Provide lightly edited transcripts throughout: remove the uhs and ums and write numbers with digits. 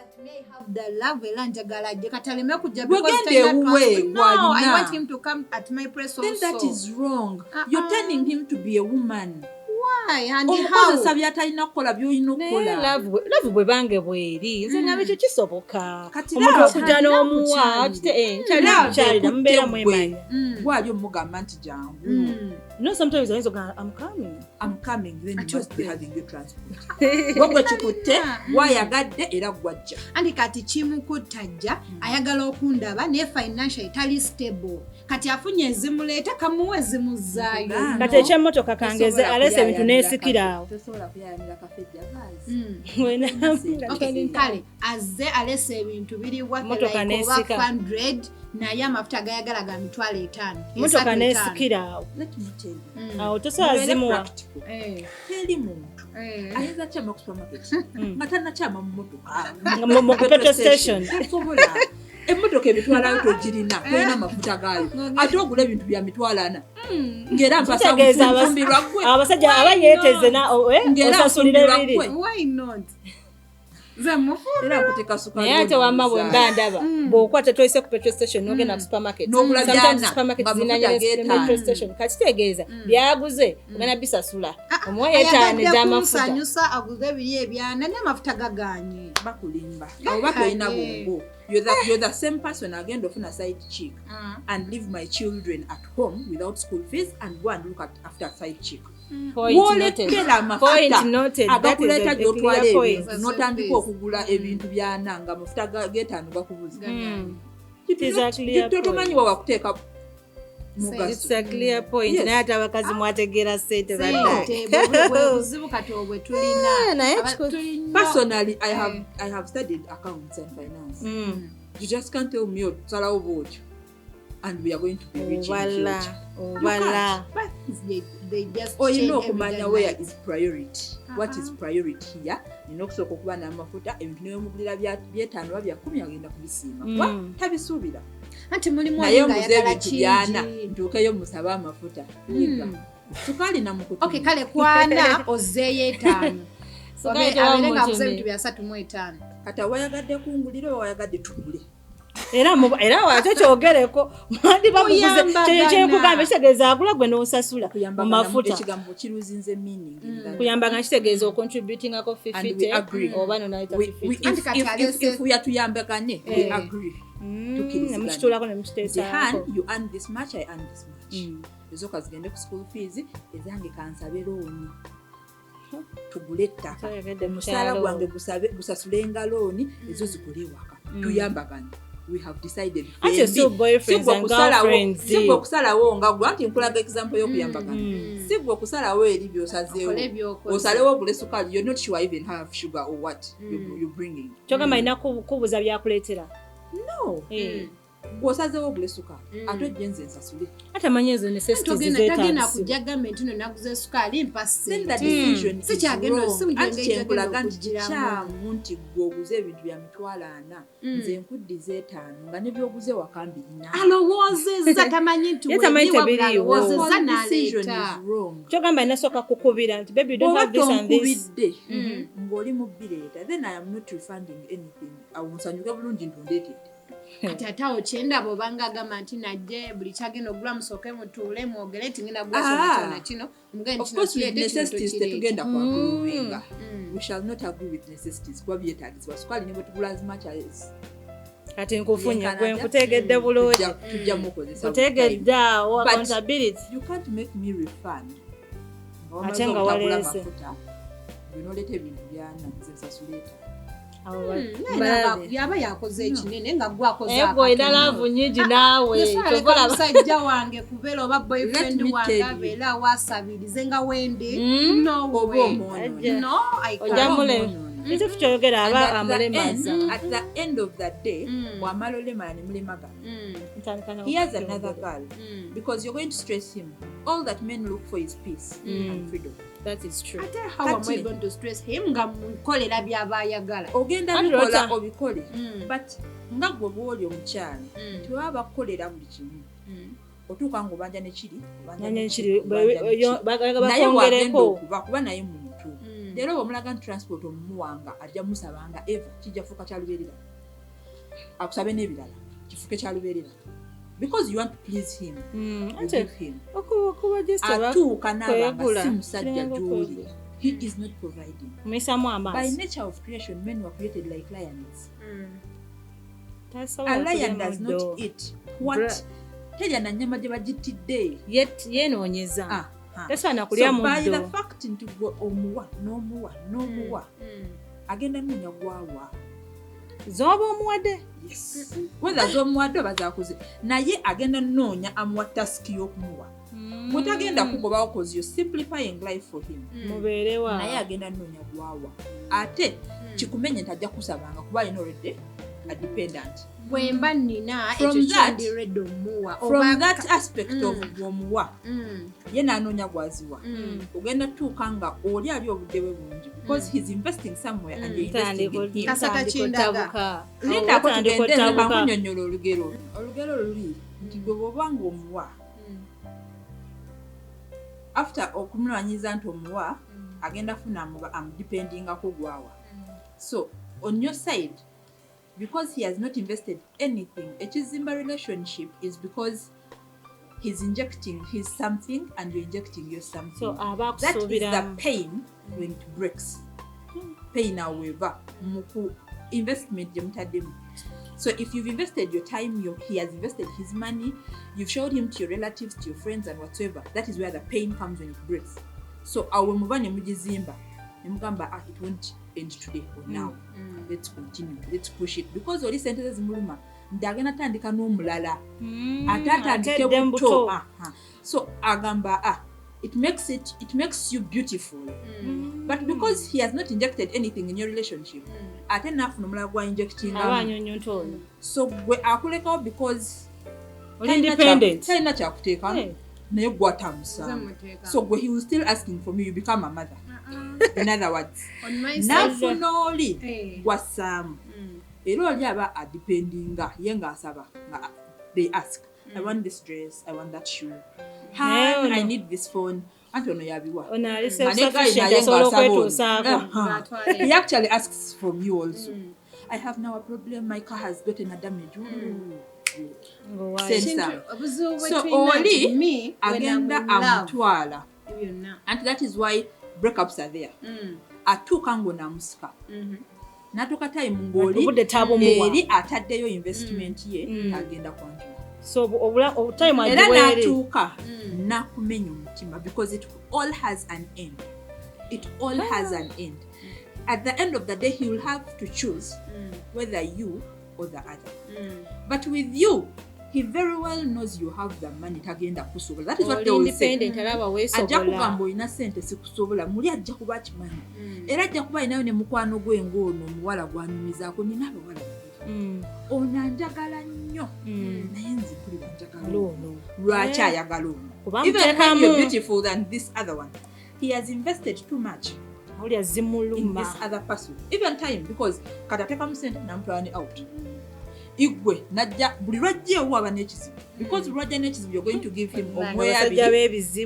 that may have the love elanjagala jekataleme kujja no, I want him to come at my place then also. That is wrong. You're turning him to be a woman. Why? And omukozesa byatalina kukola byolina okukola. Love bwe bange bweri nze nga bekyo kisoboka Kati omuntu okujja n'omuwa kyali mbeera mwemanya gwali omugamba nti jangu. No, sometimes I go, I'm coming, then you must be having your transport. Gwagwe kikutte gwayagadde era gwajja. Andi kati kimukutajja ayagala okundaba ne financial etali stable. Kati afunye ezimuleeta kamuwe ezimuzaayo. Kati ekyemmotoka kangeze alese ebintu neesikira awo. Tosobola kuyamira kafejja Okay, kale azze alese ebintu biri wake like over 100 naye amafuta gayagala ga mitwalo 5. Motoka neesikira awo. Let me tell you. Awo tosobola zimuwa. Teri muntu ayinza kyama ku supermarket nga tannakyama mu motoka mu petrol station. Tasobola emmotoka emitwalo togirina kulina amafuta gaayo ate ogula ebintu bya mitwalo 4 ng'era mpasa okufumbirwa gwe abasajja abayeeteze osasulira ebiri. Why not? Era kuteeka sukali naye ate wamma bwe mba ndaba bw'okwata toyise ku petrol station n'ogenda ku supermarket sometimes supermarket zinanyira petrol station kati tegeeza byaguze ogenda bisasula omuwa yeetaano ez'amafuta kusanyusa aguze ebiri ebyana n'amafuta gaganye bakulimba abo batolina bongo. You're the same person again ofuna side chick and leave my children at home without school fees and go and look after side chick. Point noted. That is a clear point. Notandika okugula ebintu byananga amafuta geetaano gakubuza. It is a clear point. Tomanyi wa wakuteeka mugaso. It's a clear point. Naye ate abakazi mwategeera ssente baddaye. Buzibu kati obwe tulina. Personally, I have studied accounts and finance. You just can't tell me otusalawo bwotyo and we are going to be rich in the future. But they just you know kumanya where is priority. What is priority here? Okusooka okuba n'amafuta ebintu n'omugulira by'etaano bya 10 agenda kubisiima. Tabisuubira. Anti mulimu naye ayagala byana ntuukeyo musaba amafuta. Sukali na mukutu. Okay, kale kwana ozeeye 5. Abelenga akuze ebintu bya 35. Kata wayagadde kungulira wayagadde tugule. Era wate kyogereko mwandi bakuguze kyekugamba kitegeeza agula gwe n'osasula mu mafuta. Ekigambo kiruzinze meaning. Kuyambanga kitegeeza ocontributingako 50 oba nonaita 50. If we are tuyambagane, we agree. Mukitulako ne mukiteesaako. You earn this much, I earn this much. Ezoka zigende ku school fees, ezange kansabe looni. Tugule ettaka. Omusaala gwange gusasulenga looni, ezo zigule waka. Tuyambagane. We have decided. Ate so boyfriends and girlfriends. Sigwe okusalawo nga gwa nti nkulaga example y'okuyambagana. Sigwe okusalawo eri by'osazeewo. Osalewo ogule sukali. You're not sure I even have sugar or what you're bringing. Kyogamba ina kubuza byakuleetera. No. Gwosazeewo ogule sukali. Ate ojjenze ensasule. Ate amanyi ezo necessities zeetaagisa. Tagenda kujja gavumenti no naguze sukali mpase. Then that decision is wrong. Anti kyenkulaga nti kikyamu nti gwoguze ebintu bya mitwalo 4. Nze nkuddize 5 nga ne byoguze wakambi 4. Alowoozezza tamanyi nti alowoozezza n'aleeta. Kyogamba inasooka kukubira nti baby don't have this and this. Ng'oli mu bireeta. Then I am not refunding anything. Awunsanyuke bulungi ntondeetedde. Kati atawo kyenda bw'obanga agamba nti najje buli kyagenda ogula musooke mutuule mwogere ti ngenda gula kino omugende kino necessities tetugenda kwaguruwinga. We shall not agree with necessities kuba byetaagisibwa sukali ne bwe tugula as much as kati nkufunye gwe nkutegedde bulungi tujja mukozesa kutegedde awo accountability. You can't make me refund ate nga waleese binooleta ebintu byana nze nsasuleeta. Yaba yakoze ekinene nga gwakoze ego edalavu nyingi naawe tokola musajja wange kubeera oba boyfriend wange abeera wasabirize nga wende no ojamule nitufu kyogera aba amulemaza. At the end of the day wamala olemala ne mulemaga. Here's another girl because you're going to stress him. All that men look for is peace and freedom. That is true. How am I going to stress him nga mukolera by'abayagala? Ogenda bikola obikole. But nga gwe bw'oli omukyala tiwaba kukolera buli kimu. Otuuka ng'obanja ne kiri bakongereko kuba naye muntu. leero omulaga nti transport omumuwanga ajja musabanga eva kijja kufuuka kyalubeerera akusabe n'ebirala kifuuke kyalubeerera because you want to please him. Give him. Atuuka n'abanga si musajja gy'oli. He is not providing. By nature of creation, men were created like lions. A lion does not eat what terya na nnyama gye bagitidde yeenoonyeza. So by the fact nti gwe n'omuwa agenda noonya gwawa z'oba omuwadde. whether z'omuwadde oba zaakuze naye agenda noonya amuwa tasiki y'okumuwa. Mutagenda kugobawo cause you're simplifying life for him. Mubeerewa. Naye agenda noonya gwawa. Ate kikumenye nti ajja kusabanga kuba alina already a dependent. Bwemba nina ekyo kyandiredde omuwa. From that aspect of omuwa ye n'anoonya gwaziwa. Ogenda tuuka nga oli ali obudde bwe bungi because he's investing somewhere and you're investing in him. Kasaka kindaga. Linda ko tugende kankunyonnyola olugero. Olugero luli nti gwe bw'obanga omuwa after okumulwanyiza nti omuwa agenda funa amdependingako gwawa. So on your side, because he has not invested anything, a Chizimba relationship is because he's injecting his something and you're injecting your something. So that is the pain when it breaks. Pain however muku investment gye mutaddemu. So if you've invested your time, he has invested his money, you've showed him to your relatives, to your friends and whatsoever, that is where the pain comes when it breaks. So awe muba ne mugizimba ne mugamba it won't end today or now. Let's continue, let's push it, because oli sente ze zimuluma ndagenda tandika n'omulala atatandike buto. So agamba it makes you beautiful. But because he has not injected anything in your relationship, ate nafuna omulala gwa injecting abanyonyontono, so gwe akulekawo because independent talina kyakuteeka naye gwatamusa. So gwe he will still asking from you become a mother. In other words, nafuna oli gwasaamu era oli aba adependinga ye ng'asaba nga they ask, I want this dress, I want that shoe, I need this phone. Anti ono yabiwa. He actually asks from you also. I have now a problem, my car has gotten a damage. So oli agenda amutwala. And that is why breakups are there. Atuuka ng'onaamusika. Natuuka time ng'oli eri ataddeyo investment ye agenda kwanjula. So time era natuuka nakumenya omutima because it all has an end. It all has an end. At the end of the day, he will have to choose whether you or the other. But with you, he very well knows you have the money tagenda kusobola. That is what they will say. Ajja kugamba olina sente sikusobola, muli ajja kuba kimanyi. Era ajja kuba inayo ne mukwano gwe ng'ono omuwala gwanyumizaako, nina abawala babiri. Ono anjagala nnyo naye nze mpuli banjagala ono. Lwaki ayagala ono? Even when you're beautiful than this other one, he has invested too much in this other person. Even time, because katateka musente nampulani out. Igwe najja buli lwajja waba n'ekizibu, because lwajja n'ekizibu you're going to give him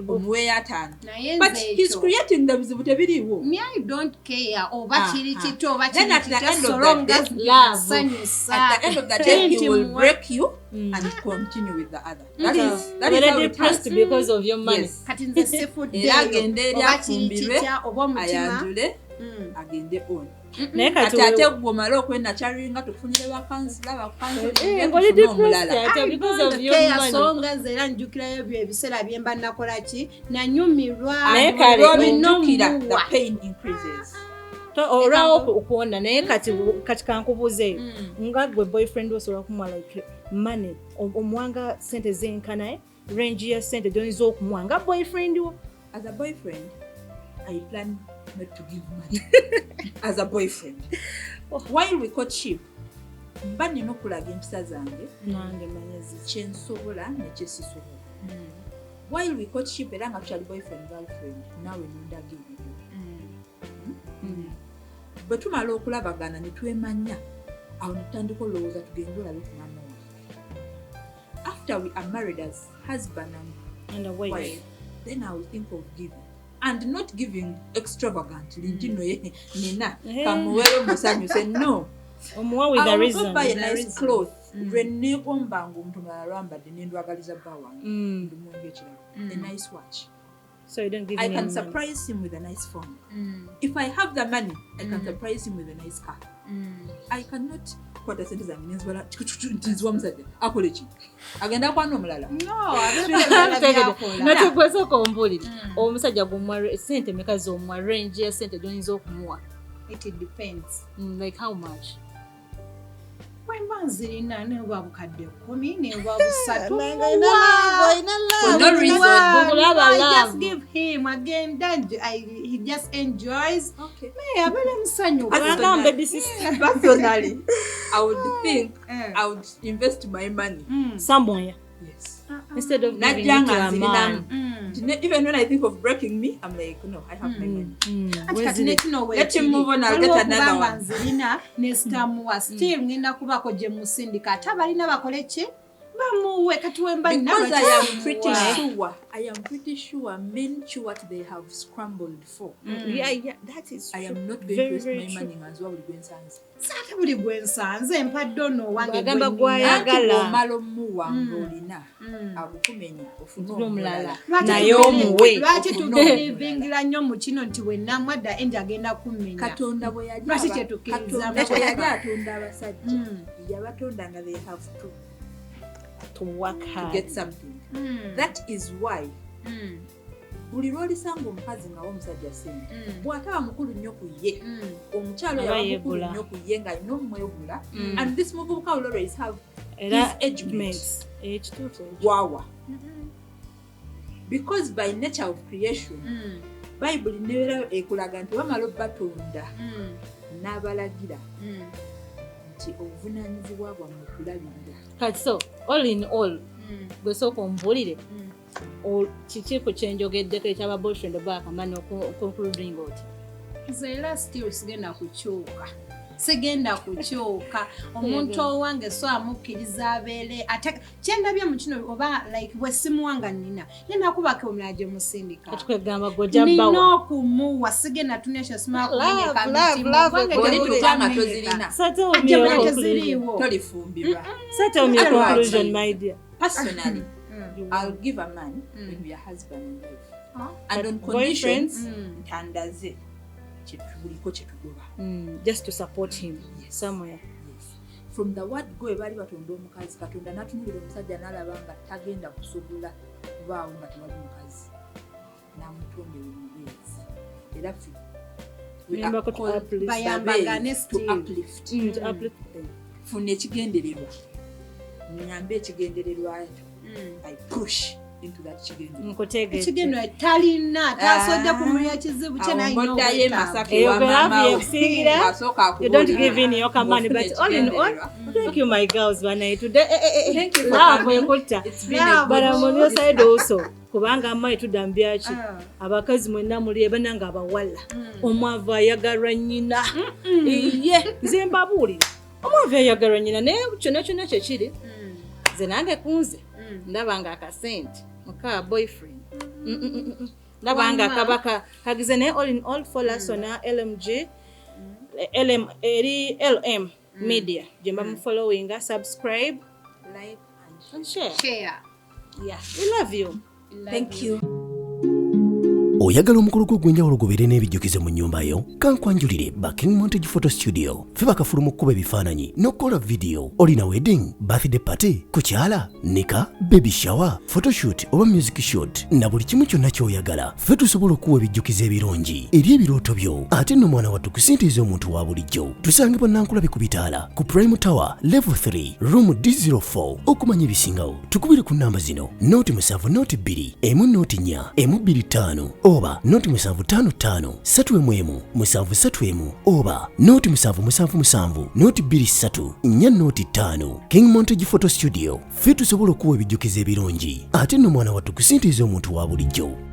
omweya ataano. But he's creating the bizibu tebiriiwo. Me, I don't care oba kiri kito oba Then at the end of long the as day, love. At the end of the day, he will break you and continue with the other. That is how it has to because of your money. Yes. Kati nze seafood Era agende eri afumbirwe ayanjule agende on. Naye kati ate gw'omala okwenda kyalinga tufunire bakansula because of your money. songa nze era njukirayo ebyo ebiseera bye mba nakola ki nanyumirwa naye kale the pain increases. Olwawo okuwona naye kati kankubuuze nga gwe boyfriend osobola kumuwa like money omuwanga sente zenkana range ya sente gy'oyinza okumuwa nga boyfriend wo. As a boyfriend, I plan not to give money. As a boyfriend, while we courtship, mba nina okulaga empisa zange nange manyezi kyensobola nekyesisobola. While we courtship era nga tukyali boyfriend girlfriend, naawe nondaga ebibyo. Bwe tumala okulabagana ne twemanya, awo netutandika olowooza tugende olabe ku maama wange. After we are married as husband and and a wife, then I will think of giving. and not giving extravagantly nina kamuwere musanyuse no omuwa with a reason buy a nice cloth lwenegombanga omuntu mulala lwambadde nendwagaliza bba wange ndumuwanga ekirala a nice watch. So you don't give I him can money. surprise him with a nice phone. If I have the money, I can surprise him with a nice car. I cannot kwata sente zange nenzibala ntinziwa musajja akole ki agenda kwana omulala natugwesa okombulire omusajja gumwa sente meka zomwa range ya sente gyonyinza okumuwa. It depends. Like how much? Wemba nzirina neba bukadde 10 neba busatu I just give him again then he just enjoys. Okay. Me abele musanyu Personally, I would think I would invest my money somewhere. Yes. Instead of Not giving young it to a and man. even when I think of breaking me, I'm like, no, I have my money. Let him move on, I'll get another one. Nzirina nestamuwa still ngenda kubako gye musindika tabalina bakole ki bamuwe kati wemba because I am pretty sure men chew what they have scrambled for. Yeah, that is true. I am not going to waste my money as well with gwensanze. Sate buli gwensanze mpadde ono wange Bagamba gwayagala omala omuwanga olina agukumenya ofuna omulala naye omuwe. Lwaki tulivingira nnyo mu kino nti wenna mwadda enji agenda kummenya Katonda bwe yali atonda abasajja yabatonda nga they have to work hard to get something. That is why buli lwolisanga omukazi nga omusajja sente bw'ataba mukulu nnyo ku ye omukyalo yaba mukulu nnyo ku ye ng'alina omwegula and this muvubuka will always have his age mates wawa because by nature of creation Bible nebeera ekulaga nti bamala obbatonda n'abalagira nti obuvunaanyizibwa bwammwe kulabirira kati so all in all gwe sooka ombulire kiki kyenjogeddeko ekyaba boyfriend baakamani concluding oti nze era still sigenda kukyuka omuntu owange so amukkiriza abeere ate kyendabye mu kino oba like bwe simuwanga nnina yenakubako omulala gye musindika twegamba gojja Bawe nina okumuwa sigenda tunesha simala kumenyeka mutimu tolifumbirwa. Tell me your conclusion, my dear. Personally, I'll give a man when we are husband and wife. And on conditions, tandaze buliko kyetugoba. Just to support him somewhere. Yes. From the word go ebali batonda omukazi Katonda n'atunulira omusajja n'alaba nga tagenda kusobola kubaawo nga tewali mukazi n'amutondera omubeezi. Era ffe bayambagane to uplift them. Funa ekigendererwa nyambe ekigendererwa I push into that kigendererwa ekigendererwa talina tasodde kumulya kizibu kye nayinoddayo emasake you don't give in your money but all in all thank you my girls banaye today ekutta but I'm on your side also kubanga amaye tudambyaki abakazi mwenna muli ebananga abawala omwava ayagalwa nnyina iye nze mbabuulira omwava ayagalwa nnyina naye kyonna kyekiri nze nange kunze ndabanga akasente muka boyfriend ndabanga kabaka kagize naye all in all follow us on LMG LM media jemba mu following subscribe like and share yeah we love you. Thank you. Oyagala omukolo gw'enjawulo gubeere n'ebijjukizo mu nnyumba yo kankwanjulire King Montage Photo Studio ffe bakafulu mu kkuba ebifaananyi n'okukola video olina wedding birthday party kukyala nika baby shower photoshoot oba music shoot na buli kimu kyonna ky'oyagala ffe tusobola okuwa ebijjukizo ebirungi eri ebirooto byo ate nno mwana wattu kusintiiza omuntu wa bulijjo tusangibwa Nankulabe ku Bitaala ku Prime Tower level 3 room D04 okumanya ebisingawo tukubire ku namba zino noti 7 noti 2 emu noti 4 emu 25 oba noti 755 7 7 oba noti 777 noti 23 4 noti 5 King Montage Photo Studio ffe tusobola okuwa ebijjukizo ebirungi ate nno mwana wattu kusintiiza omuntu wa bulijjo.